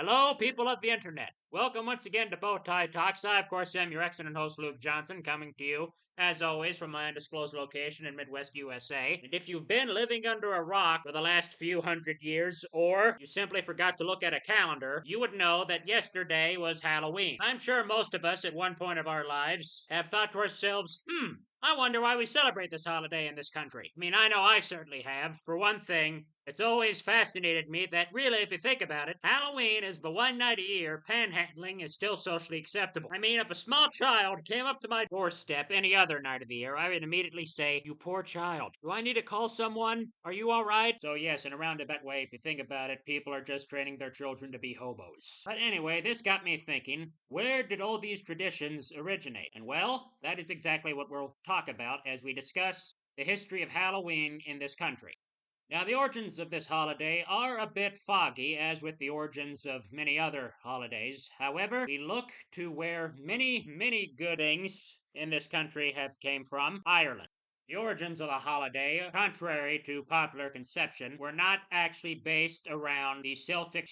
Hello, people of the internet. Welcome once again to Bowtie Talks. I, of course, am your excellent host, Luke Johnson, coming to you, as always, from my undisclosed location in Midwest USA. And if you've been living under a rock for the last few hundred years, or you simply forgot to look at a calendar, you would know that yesterday was Halloween. I'm sure most of us at one point of our lives have thought to ourselves, I wonder why we celebrate this holiday in this country. I mean, I know I certainly have. For one thing, it's always fascinated me that really, if you think about it, Halloween is the one night a year panhandling is still socially acceptable. I mean, if a small child came up to my doorstep any other night of the year, I would immediately say, "You poor child. Do I need to call someone? Are you alright?" So yes, in a roundabout way, if you think about it, people are just training their children to be hobos. But anyway, this got me thinking, where did all these traditions originate? And well, that is exactly what we'll talk about as we discuss the history of Halloween in this country. Now, the origins of this holiday are a bit foggy, as with the origins of many other holidays. However, we look to where many good things in this country have came from, Ireland. The origins of the holiday, contrary to popular conception, were not actually based around the Celtic,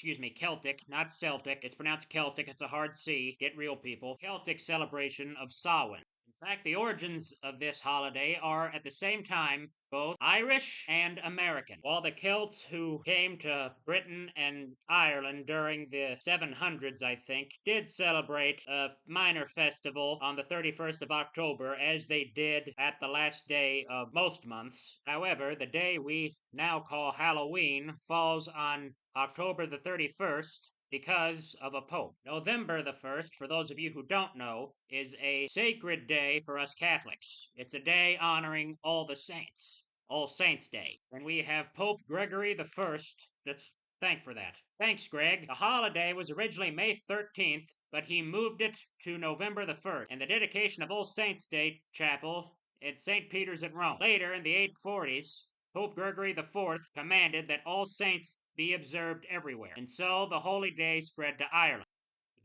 not Celtic. It's pronounced Celtic, it's a hard C. Get real, people. Celtic celebration of Samhain. In fact, the origins of this holiday are at the same time both Irish and American. While the Celts who came to Britain and Ireland during the 700s, I think, did celebrate a minor festival on the 31st of October, as they did at the last day of most months. However, the day we now call Halloween falls on October the 31st, because of a pope. November the 1st, for those of you who don't know, is a sacred day for us Catholics. It's a day honoring all the saints. All Saints' Day. And we have Pope Gregory the First. Let's thank for that. Thanks, Greg. The holiday was originally May 13th, but he moved it to November the 1st. And the dedication of All Saints' Day Chapel at St. Peter's at Rome. Later, in the 840s, Pope Gregory the Fourth commanded that all saints be observed everywhere, and so the holy day spread to Ireland.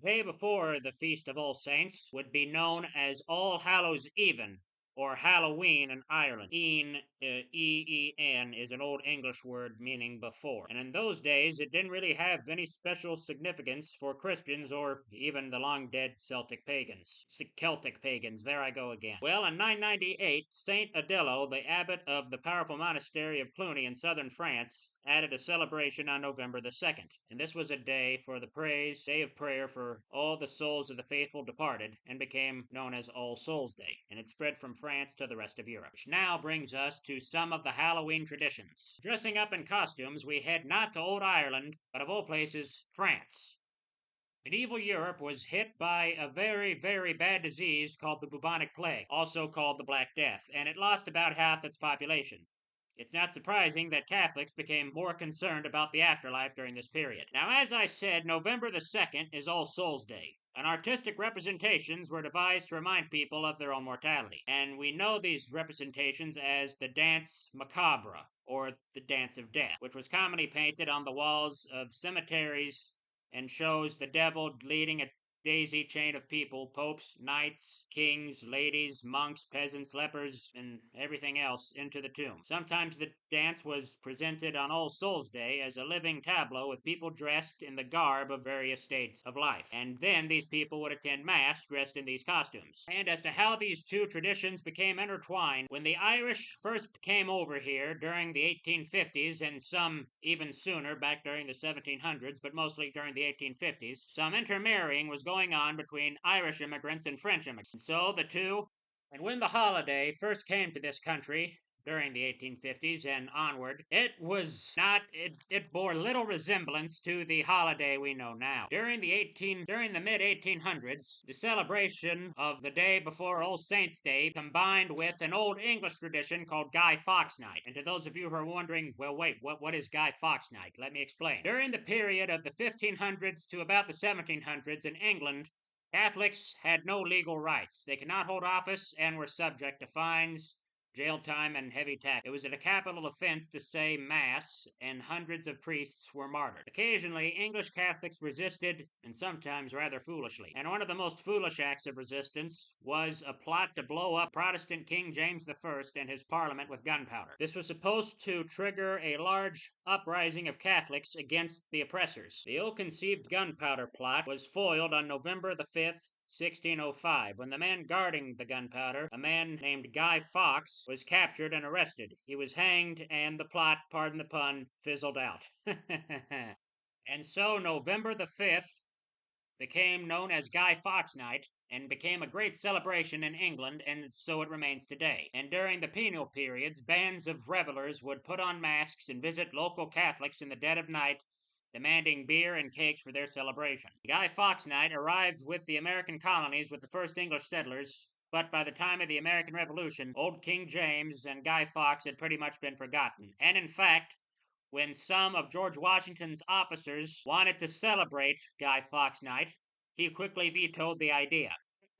The day before the Feast of All Saints would be known as All Hallows Even, or Halloween in Ireland. E-E-N, is an old English word meaning before. And in those days, it didn't really have any special significance for Christians or even the long-dead Celtic pagans. Celtic pagans, there I go again. Well, in 998, Saint Odilo, the abbot of the powerful monastery of Cluny in southern France, added a celebration on November the 2nd. And this was a day for the day of prayer for all the souls of the faithful departed, and became known as All Souls Day. And it spread from France to the rest of Europe. Which now brings us to some of the Halloween traditions. Dressing up in costumes, we head not to old Ireland, but of all places, France. Medieval Europe was hit by a very bad disease called the bubonic plague, also called the Black Death, and it lost about half its population. It's not surprising that Catholics became more concerned about the afterlife during this period. Now, as I said, November the 2nd is All Souls Day, and artistic representations were devised to remind people of their own mortality. And we know these representations as the Danse Macabre, or the Dance of Death, which was commonly painted on the walls of cemeteries and shows the devil leading a daisy chain of people, popes, knights, kings, ladies, monks, peasants, lepers, and everything else into the tomb. Sometimes the dance was presented on All Souls Day as a living tableau with people dressed in the garb of various states of life. And then these people would attend Mass dressed in these costumes. And as to how these two traditions became intertwined, when the Irish first came over here during the 1850s, and some even sooner, back during the 1700s, but mostly during the 1850s, some intermarrying was going on between Irish immigrants and French immigrants. And so the two, and when the holiday first came to this country, during the 1850s and onward, it bore little resemblance to the holiday we know now. During the mid-1800s, the celebration of the day before All Saints' Day combined with an old English tradition called Guy Fawkes Night. And to those of you who are wondering, well, wait, what is Guy Fawkes Night? Let me explain. During the period of the 1500s to about the 1700s in England, Catholics had no legal rights. They could not hold office and were subject to fines, jail time, and heavy tax. It was a capital offense to say Mass, and hundreds of priests were martyred. Occasionally, English Catholics resisted, and sometimes rather foolishly. And one of the most foolish acts of resistance was a plot to blow up Protestant King James I and his parliament with gunpowder. This was supposed to trigger a large uprising of Catholics against the oppressors. The ill-conceived gunpowder plot was foiled on November the 5th, 1605, when the man guarding the gunpowder, a man named Guy Fawkes, was captured and arrested. He was hanged, and the plot, pardon the pun, fizzled out. And so November the 5th became known as Guy Fawkes Night and became a great celebration in England, and so it remains today. And during the penal periods, bands of revelers would put on masks and visit local Catholics in the dead of night, demanding beer and cakes for their celebration. Guy Fawkes Night arrived with the American colonies with the first English settlers, but by the time of the American Revolution, old King James and Guy Fawkes had pretty much been forgotten. And in fact, when some of George Washington's officers wanted to celebrate Guy Fawkes Night, he quickly vetoed the idea.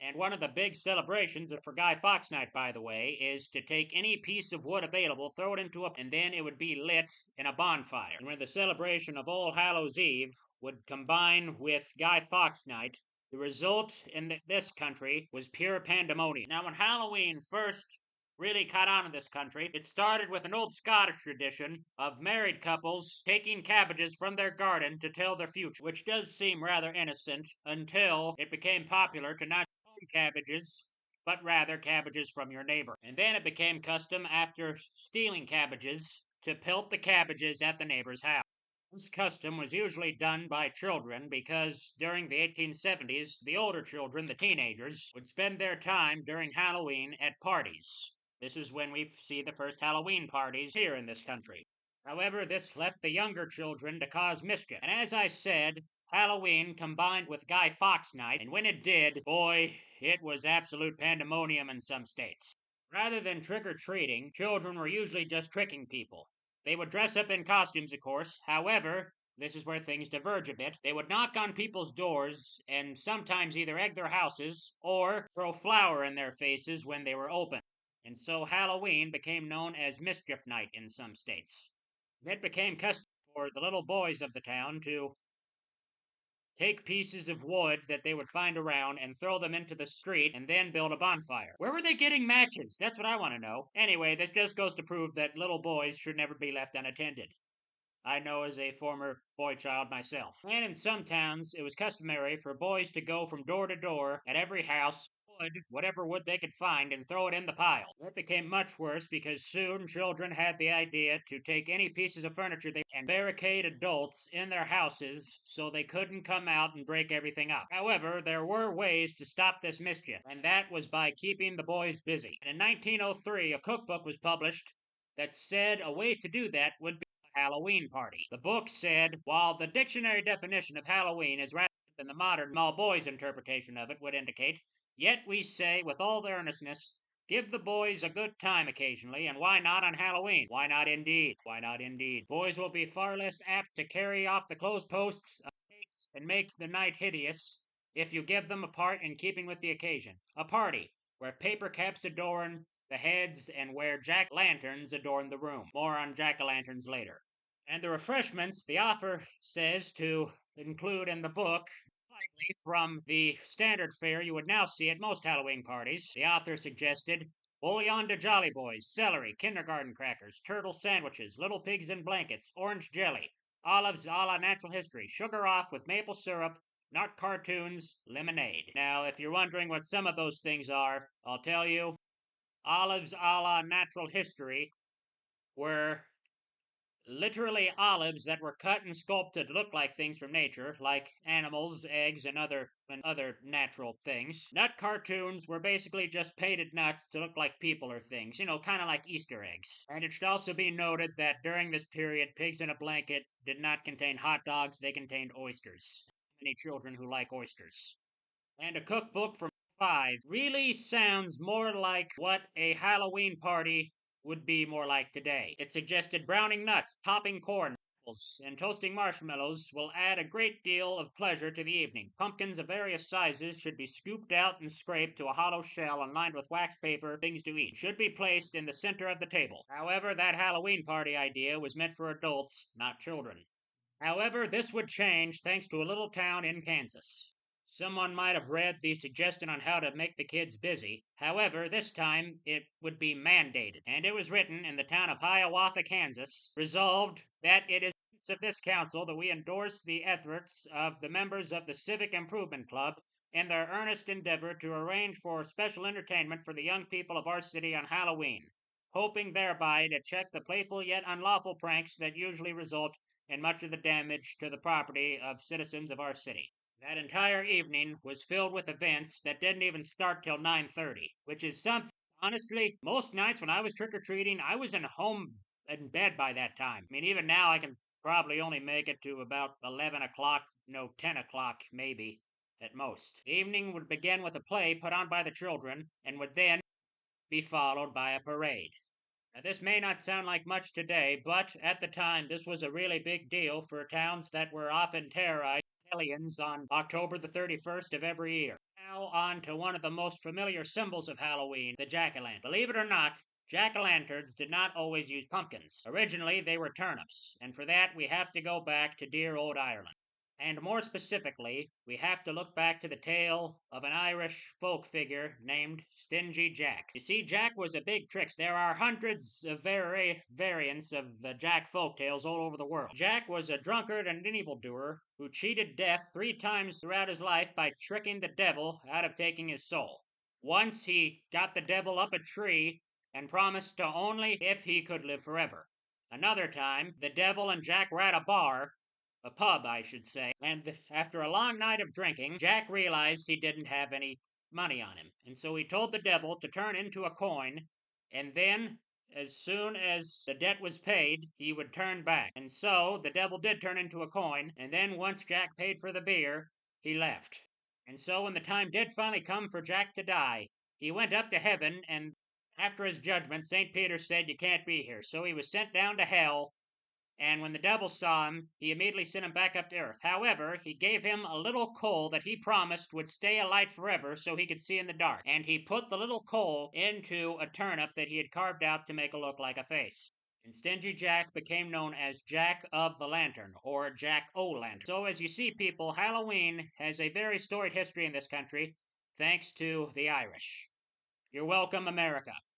And one of the big celebrations for Guy Fawkes Night, by the way, is to take any piece of wood available, throw it into and then it would be lit in a bonfire. And when the celebration of All Hallows Eve would combine with Guy Fawkes Night, the result in this country was pure pandemonium. Now, when Halloween first really caught on in this country, it started with an old Scottish tradition of married couples taking cabbages from their garden to tell their future, which does seem rather innocent until it became popular to not own cabbages, but rather cabbages from your neighbor. And then it became custom, after stealing cabbages, to pelt the cabbages at the neighbor's house. This custom was usually done by children because during the 1870s, the older children, the teenagers, would spend their time during Halloween at parties. This is when we see the first Halloween parties here in this country. However, this left the younger children to cause mischief. And as I said, Halloween combined with Guy Fawkes Night, and when it did, boy, it was absolute pandemonium in some states. Rather than trick-or-treating, children were usually just tricking people. They would dress up in costumes, of course. However, this is where things diverge a bit. They would knock on people's doors and sometimes either egg their houses or throw flour in their faces when they were open. And so Halloween became known as Mischief Night in some states. It became custom for the little boys of the town to take pieces of wood that they would find around and throw them into the street and then build a bonfire. Where were they getting matches? That's what I want to know. Anyway, this just goes to prove that little boys should never be left unattended. I know as a former boy child myself. And in some towns, it was customary for boys to go from door to door at every house, whatever wood they could find, and throw it in the pile. That became much worse because soon children had the idea to take any pieces of furniture and barricade adults in their houses so they couldn't come out and break everything up. However, there were ways to stop this mischief, and that was by keeping the boys busy. And in 1903, a cookbook was published that said a way to do that would be Halloween party. The book said, while the dictionary definition of Halloween is rather than the modern small boys' interpretation of it would indicate, yet we say with all earnestness, give the boys a good time occasionally, and why not on Halloween? Why not indeed? Why not indeed? Boys will be far less apt to carry off the clothes posts of cakes and make the night hideous if you give them a part in keeping with the occasion. A party where paper caps adorn the heads and where jack-lanterns adorn the room. More on jack-o'-lanterns later. And the refreshments, the author says to include in the book, slightly from the standard fare you would now see at most Halloween parties. The author suggested bouillon de Jolly Boys, celery, kindergarten crackers, turtle sandwiches, little pigs in blankets, orange jelly, olives a la natural history, sugar off with maple syrup, not cartoons, lemonade. Now, if you're wondering what some of those things are, I'll tell you. Olives a la natural history were literally olives that were cut and sculpted to look like things from nature, like animals, eggs, and other natural things. Nut cartoons were basically just painted nuts to look like people or things, kind of like Easter eggs. And it should also be noted that during this period, pigs in a blanket did not contain hot dogs, they contained oysters. Many children who like oysters. And a cookbook from 5 really sounds more like what a Halloween party would be more like today. It suggested browning nuts, popping corn, apples and toasting marshmallows will add a great deal of pleasure to the evening. Pumpkins of various sizes should be scooped out and scraped to a hollow shell and lined with wax paper, things to eat. Should be placed in the center of the table. However, that Halloween party idea was meant for adults, not children. However, this would change thanks to a little town in Kansas. Someone might have read the suggestion on how to make the kids busy. However, this time it would be mandated, and it was written in the town of Hiawatha, Kansas, resolved that it is of this council that we endorse the efforts of the members of the Civic Improvement Club in their earnest endeavor to arrange for special entertainment for the young people of our city on Halloween, hoping thereby to check the playful yet unlawful pranks that usually result in much of the damage to the property of citizens of our city. That entire evening was filled with events that didn't even start till 9:30, which is something. Honestly, most nights when I was trick-or-treating, I was in bed by that time. I mean, even now I can probably only make it to about 11 o'clock, no, 10 o'clock maybe, at most. The evening would begin with a play put on by the children, and would then be followed by a parade. Now, this may not sound like much today, but at the time this was a really big deal for towns that were often terrorized by aliens on October the 31st of every year. Now on to one of the most familiar symbols of Halloween, the jack-o'-lantern. Believe it or not, jack-o'-lanterns did not always use pumpkins. Originally, they were turnips, and for that we have to go back to dear old Ireland. And more specifically, we have to look back to the tale of an Irish folk figure named Stingy Jack. You see, Jack was a big trickster. There are hundreds of variants of the Jack folk tales all over the world. Jack was a drunkard and an evildoer who cheated death 3 times throughout his life by tricking the devil out of taking his soul. Once he got the devil up a tree and promised to only if he could live forever. Another time, the devil and Jack were at a pub, I should say, and after a long night of drinking, Jack realized he didn't have any money on him, and so he told the devil to turn into a coin, and then, as soon as the debt was paid, he would turn back. And so the devil did turn into a coin, and then once Jack paid for the beer, he left. And so when the time did finally come for Jack to die, he went up to heaven, and after his judgment, St. Peter said, "You can't be here." So he was sent down to hell, and when the devil saw him, he immediately sent him back up to earth. However, he gave him a little coal that he promised would stay alight forever so he could see in the dark. And he put the little coal into a turnip that he had carved out to make it look like a face. And Stingy Jack became known as Jack of the Lantern, or Jack-o'-lantern. So as you see, people, Halloween has a very storied history in this country, thanks to the Irish. You're welcome, America.